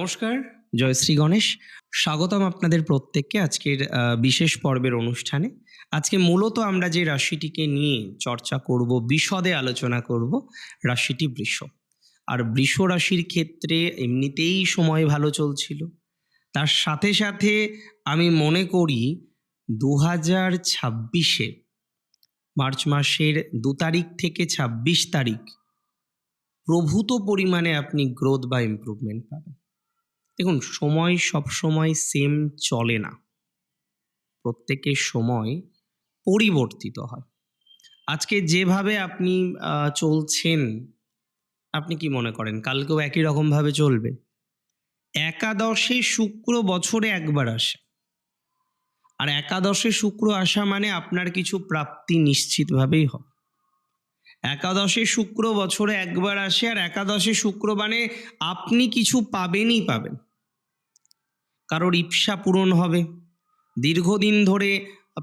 নমস্কার, জয় শ্রী গণেশ। স্বাগতম আপনাদের প্রত্যেককে আজকের বিশেষ পর্বের অনুষ্ঠানে। আজকে মূলত আমরা যে রাশিটিকে নিয়ে চর্চা করব, বিশদে আলোচনা করব, রাশিটি বৃষ। আর বৃষ রাশির ক্ষেত্রে এমনিতেই সময় ভালো চলছিল। তার সাথে সাথে আমি মনে করি 2026-এ মার্চ মাসের 2 তারিখ থেকে 26 তারিখ প্রভূত পরিমাণে আপনি গ্রোথ বা ইমপ্রুভমেন্ট পাবেন। দেখুন, সময় সবসময় সেম চলে না, প্রত্যেকের সময় পরিবর্তিত হয়। আজকে যেভাবে আপনি চলছেন, আপনি কি মনে করেন কালকেও একই রকমভাবে চলবে? একাদশে শুক্র বছরে একবার আসে, আর একাদশে শুক্র আসা মানে আপনার কিছু প্রাপ্তি নিশ্চিতভাবেই হবে। একাদশে শুক্র বছরে একবার আসে, আর একাদশে শুক্র মানে আপনি কিছু পাবেনই পাবেন। কারোর ইপ্সা পূরণ হবে, দীর্ঘদিন ধরে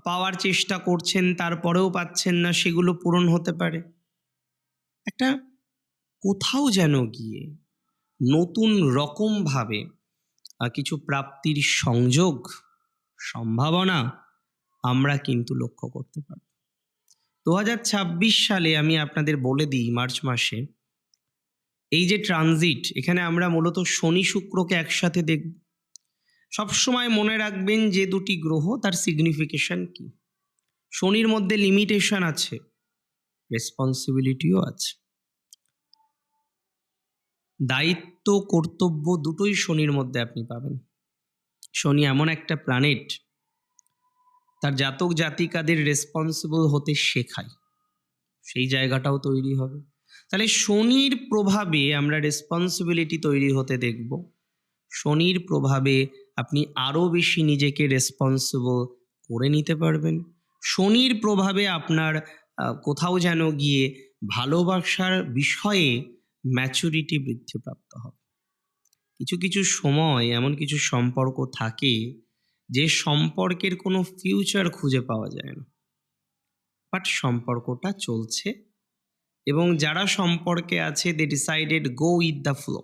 পাওয়ার চেষ্টা করছেন তারপরেও পাচ্ছেন না, সেগুলো পূরণ হতে পারে। একটা কোথাও যেন গিয়ে নতুন রকমভাবে কিছু প্রাপ্তির সংযোগ, সম্ভাবনা আমরা কিন্তু লক্ষ্য করতে পারব। 2026 সালে আমি আপনাদের বলে দিই, মার্চ মাসে এই যে ট্রানজিট, এখানে আমরা মূলত শনি শুক্রকে একসাথে দেখব। সবসময় মনে রাখবেন যে দুটি গ্রহ, তার সিগনিফিকেশন কি। শনির মধ্যে লিমিটেশন আছে, রেসপন্সিবিলিটিও আছে, দায়িত্ব কর্তব্য দুটোই শনির মধ্যে আপনি পাবেন। শনি এমন একটা প্ল্যানেট, তার জাতক জাতিকাদের রেসপন্সিবল হতে শেখায়, সেই জায়গাটাও তৈরি হবে। তাহলে শনির প্রভাবে আমরা রেসপন্সিবিলিটি তৈরি হতে দেখব। শনির প্রভাবে আপনি আরও বেশি নিজেকে রেসপন্সিবল করে নিতে পারবেন। শনির প্রভাবে আপনার কোথাও যেন গিয়ে ভালোবাসার বিষয়ে ম্যাচুরিটি বৃদ্ধিপ্রাপ্ত হবে। কিছু কিছু সময় এমন কিছু সম্পর্ক থাকে যে সম্পর্কের কোনো ফিউচার খুঁজে পাওয়া যায় না, বাট সম্পর্কটা চলছে, এবং যারা সম্পর্কে আছে they decided go with the flow.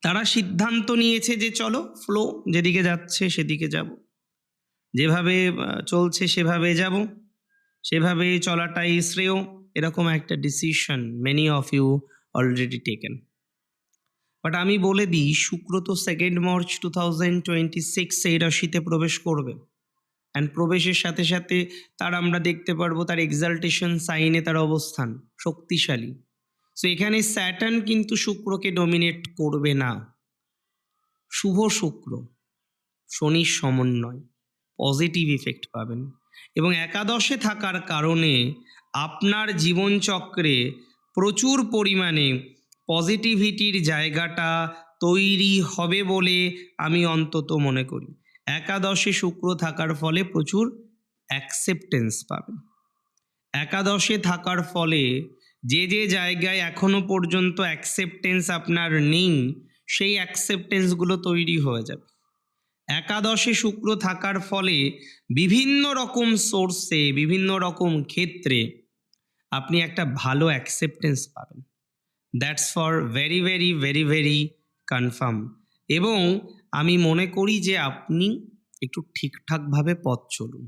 তারা সিদ্ধান্ত নিয়েছে যে চলো, ফ্লো যেদিকে যাচ্ছে সেদিকে যাব, যেভাবে চলছে সেভাবে যাব, সেভাবে চলাটাই শ্রেয়। এরকম একটা decision many of you already taken. But আমি বলে দিই, শুক্র তো 2 মার্চ 2026 এই রাশিতে প্রবেশ করবে, অ্যান্ড প্রবেশের সাথে সাথে তার আমরা দেখতে পারবো তার এক্সাল্টেশন সাইনে তার অবস্থান শক্তিশালী। সো এখানে স্যাটার্ন কিন্তু শুক্রকে ডমিনেট করবে না। শুভ শুক্র শনির সমন্বয়, পজিটিভ ইফেক্ট পাবেন, এবং একাদশে থাকার কারণে আপনার জীবনচক্রে প্রচুর পরিমাণে পজিটিভিটির জায়গাটা তৈরি হবে বলে আমি অন্তত মনে করি। একাদশে শুক্র থাকার ফলে প্রচুর অ্যাকসেপ্টেন্স পাবেন। একাদশে থাকার ফলে যে যে জায়গায় এখনো পর্যন্ত অ্যাকসেপ্টেন্স আপনার নেই, সেই অ্যাকসেপ্টেন্সগুলো তৈরি হয়ে যাবে। একাদশে শুক্র থাকার ফলে বিভিন্ন রকম সোর্সে, বিভিন্ন রকম ক্ষেত্রে আপনি একটা ভালো অ্যাকসেপ্টেন্স পাবেন। That's for very very very very confirm. এবং আমি মনে করি যে আপনি একটু ঠিকঠাকভাবে পথ চলুন,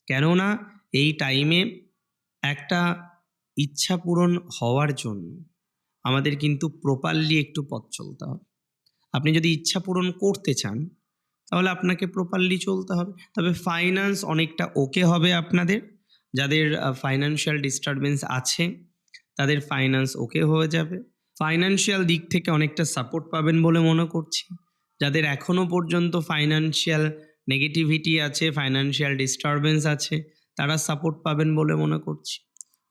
কেননা এই টাইমে একটা ইচ্ছা পূরণ হওয়ার জন্য আমাদের কিন্তু প্রপারলি একটু পথ চলতে হবে। আপনি যদি ইচ্ছা পূরণ করতে চান তাহলে আপনাকে প্রপারলি চলতে হবে। তবে ফাইন্যান্স অনেকটা ওকে হবে আপনাদের। যাদের ফাইন্যান্সিয়াল ডিস্টারবেন্স আছে তাদের ফাইন্যান্স ওকে হয়ে যাবে। ফাইন্যান্সিয়াল দিক থেকে অনেকটা সাপোর্ট পাবেন বলে মনে করছি। যাদের এখনও পর্যন্ত ফাইন্যান্সিয়াল নেগেটিভিটি আছে, ফাইন্যান্সিয়াল ডিস্টারবেন্স আছে, তারা সাপোর্ট পাবেন বলে মনে করছি।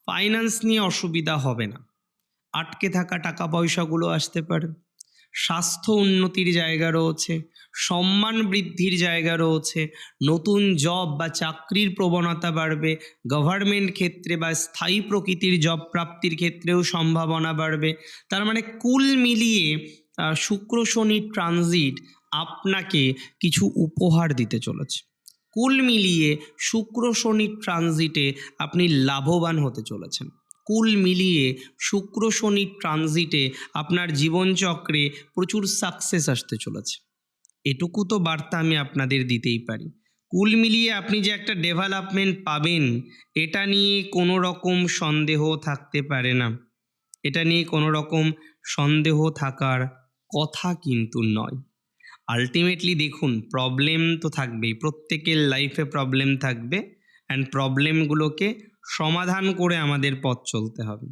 ফাইন্যান্স নিয়ে অসুবিধা হবে না, আটকে থাকা টাকা পয়সাগুলো আসতে পারে। স্বাস্থ্য উন্নতির জায়গা রয়েছে, সম্মান বৃদ্ধির জায়গা রয়েছে, নতুন জব বা চাকরির প্রবণতা বাড়বে, গভর্নমেন্ট ক্ষেত্রে বা স্থায়ী প্রকৃতির জব প্রাপ্তির ক্ষেত্রেও সম্ভাবনা বাড়বে। তার মানে কুল মিলিয়ে শুক্র শনি ট্রানজিট আপনাকে কিছু উপহার দিতে চলেছে। কুল মিলিয়ে শুক্র শনি ট্রানজিটে আপনি লাভবান হতে চলেছেন। কুল মিলিয়ে শুক্র শনির ট্রানজিটে আপনার জীবনচক্রে প্রচুর সাকসেস আসতে চলেছে। এটুকু তো বার্তা আমি আপনাদের দিতেই পারি। কুল মিলিয়ে আপনি যে একটা ডেভেলপমেন্ট পাবেন, এটা নিয়ে কোনো রকম সন্দেহ থাকতে পারে না। এটা নিয়ে কোনো রকম সন্দেহ থাকার কথা কিন্তু নয়। আল্টিমেটলি দেখুন, প্রবলেম তো থাকবেই, প্রত্যেকের লাইফে প্রবলেম থাকবে, অ্যান্ড প্রবলেমগুলোকে সমাধান করে আমাদের পথ চলতে হবে।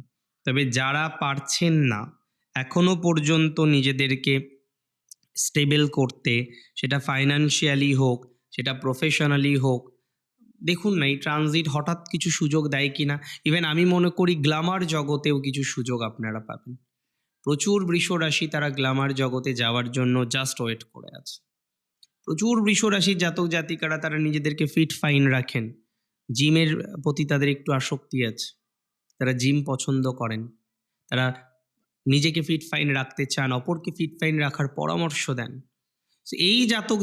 তবে যারা পারছেন না এখনো পর্যন্ত নিজেদেরকে স্টেবল করতে, সেটা ফাইন্যান্সিয়ালি হোক, সেটা প্রফেশনালি হোক, দেখুন না এই ট্রানজিট হঠাৎ কিছু সুযোগ দেয় কিনা। ইভেন আমি মনে করি গ্ল্যামার জগতেও কিছু সুযোগ আপনারা পাবেন। প্রচুর বৃষ রাশি তারা গ্ল্যামার জগতে যাওয়ার জন্য জাস্ট ওয়েট করে আছে। প্রচুর বৃষ রাশির জাতক জাতিকারা তারা নিজেদেরকে ফিট ফাইন রাখেন, জিমের প্রতি তাদের একটু আসক্তি আছে, তারা জিম পছন্দ করেন, তারা নিজেকে ফিট ফাইন রাখতে চান, অপরকে ফিট ফাইন রাখার পরামর্শ দেন। So, এই জাতক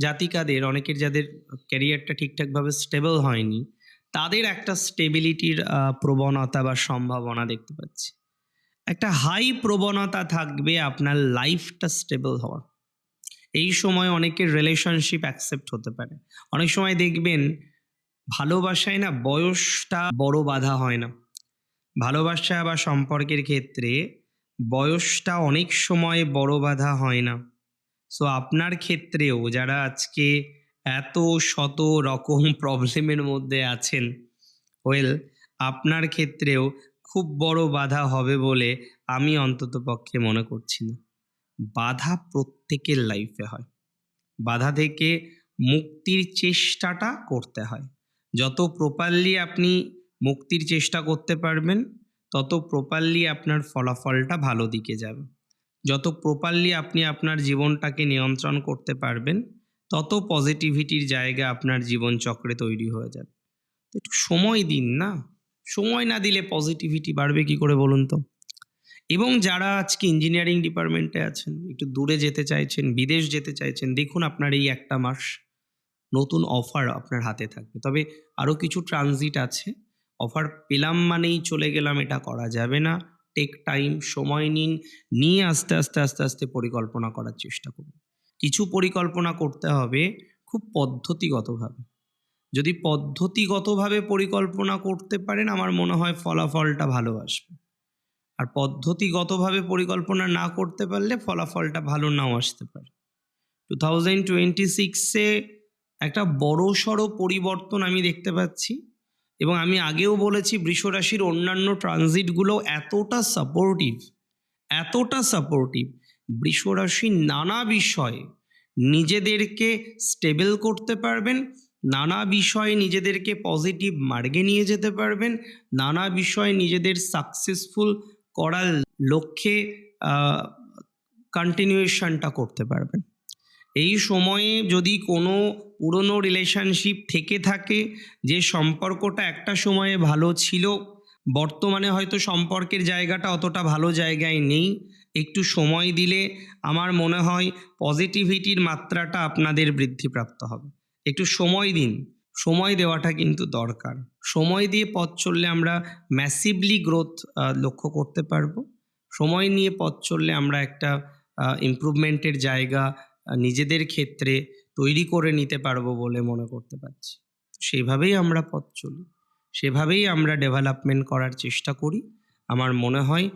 জাতিকাদের অনেকের যাদের ক্যারিয়ারটা ঠিকঠাকভাবে স্টেবল হয়নি, তাদের একটা স্টেবিলিটির প্রবণতা বা সম্ভাবনা দেখতে পাচ্ছি। একটা হাই প্রবণতা থাকবে আপনার লাইফটা স্টেবল হওয়ার। এই সময় অনেকের রিলেশনশিপ অ্যাকসেপ্ট হতে পারে। অনেক সময় দেখবেন ভালোবাসায় না বয়সটা বড় বাধা হয় না। ভালোবাসা বা সম্পর্কের ক্ষেত্রে বয়সটা অনেক সময় বড় বাধা হয় না। সো আপনার ক্ষেত্রেও যারা আজকে এত শত রকম প্রবলেমের মধ্যে আছেন, ওয়েল, আপনার ক্ষেত্রেও খুব বড় বাধা হবে বলে আমি অন্ততপক্ষে মনে করছি না। বাধা প্রত্যেকের লাইফে হয়। বাধা থেকে মুক্তির চেষ্টাটা করতে হয়। যত প্রপারলি আপনি মুক্তির চেষ্টা করতে পারবেন, তত প্রপারলি আপনার ফলাফলটা ভালো দিকে যাবে। যত প্রপারলি আপনি আপনার জীবনটাকে নিয়ন্ত্রণ করতে পারবেন, তত পজিটিভিটির জায়গা আপনার জীবন চক্রে তৈরি হয়ে যাবে। তো একটু সময় দিন না। সময় না দিলে পজিটিভিটি বাড়বে কি করে বলুন তো? এবং যারা আজকে ইঞ্জিনিয়ারিং ডিপার্টমেন্টে আছেন, একটু দূরে যেতে চাইছেন, বিদেশ যেতে চাইছেন, দেখুন আপনার এই একটা মাস নতুন অফার আপনার হাতে থাকবে। তবে আরও কিছু ট্রানজিট আছে। অফার পেলাম মানেই চলে গেলাম, এটা করা যাবে না। টেক টাইম, সময় নিন, নিয়ে আস্তে আস্তে আস্তে আস্তে পরিকল্পনা করার চেষ্টা করুন। কিছু পরিকল্পনা করতে হবে খুব পদ্ধতিগতভাবে। যদি পদ্ধতিগতভাবে পরিকল্পনা করতে পারেন, আমার মনে হয় ফলাফলটা ভালো আসবে। আর পদ্ধতিগতভাবে পরিকল্পনা না করতে পারলে ফলাফলটা ভালো নাও আসতে পারে। 2026-এ একটা বড়সড় পরিবর্তন আমি দেখতে পাচ্ছি, এবং আমি আগেও বলেছি বৃষ রাশির অন্যান্য ট্রানজিটগুলো এতটা সাপোর্টিভ, বৃষ রাশি নানা বিষয়ে নিজেদেরকে স্টেবল করতে পারবেন, নানা বিষয়ে নিজেদেরকে পজিটিভ মার্গে নিয়ে যেতে পারবেন, নানা বিষয়ে নিজেদের সাকসেসফুল করার লক্ষ্যে কন্টিনিউয়েশনটা করতে পারবেন। এই সময়ে যদি কোনো পুরনো রিলেশনশিপ থেকে থাকে, যে সম্পর্কটা একটা সময়ে ভালো ছিল, বর্তমানে হয়তো সম্পর্কের জায়গাটা অতটা ভালো জায়গায় নেই, একটু সময় দিলে আমার মনে হয় পজিটিভিটির মাত্রাটা আপনাদের বৃদ্ধিপ্রাপ্ত হবে। একটু সময় দিন, সময় দেওয়াটা কিন্তু দরকার। সময় দিয়ে পথ চললে আমরা ম্যাসিভলি গ্রোথ লক্ষ্য করতে পারবো। সময় নিয়ে পথ চললে আমরা একটা ইমপ্রুভমেন্টের জায়গা নিজেদের ক্ষেত্রে তৈরি করে নিতে পারবো বলে মনে করতে পারছি। সেভাবেই আমরা পথ চলি, সেভাবেই আমরা ডেভেলপমেন্ট করার চেষ্টা করি। আমার মনে হয়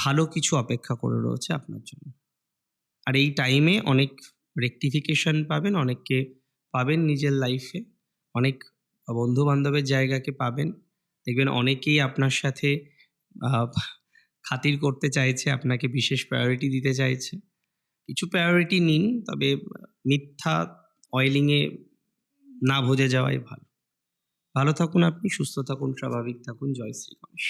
ভালো কিছু অপেক্ষা করে রয়েছে আপনার জন্য। আর এই টাইমে অনেক রেকটিফিকেশন পাবেন, অনেককে পাবেন নিজের লাইফে, অনেক বন্ধু-বান্ধবের জায়গাকে পাবেন। দেখবেন অনেকেই আপনার সাথে খাতির করতে চাইছে, আপনাকে বিশেষ প্রায়োরিটি দিতে চাইছে। কিছু প্রায়োরিটি নিন, তবে মিথ্যা অয়েলিংয়ে না ভজে যাওয়াই ভালো। ভালো থাকুন আপনি, সুস্থ থাকুন, স্বাভাবিক থাকুন। জয় শ্রী গণেশ।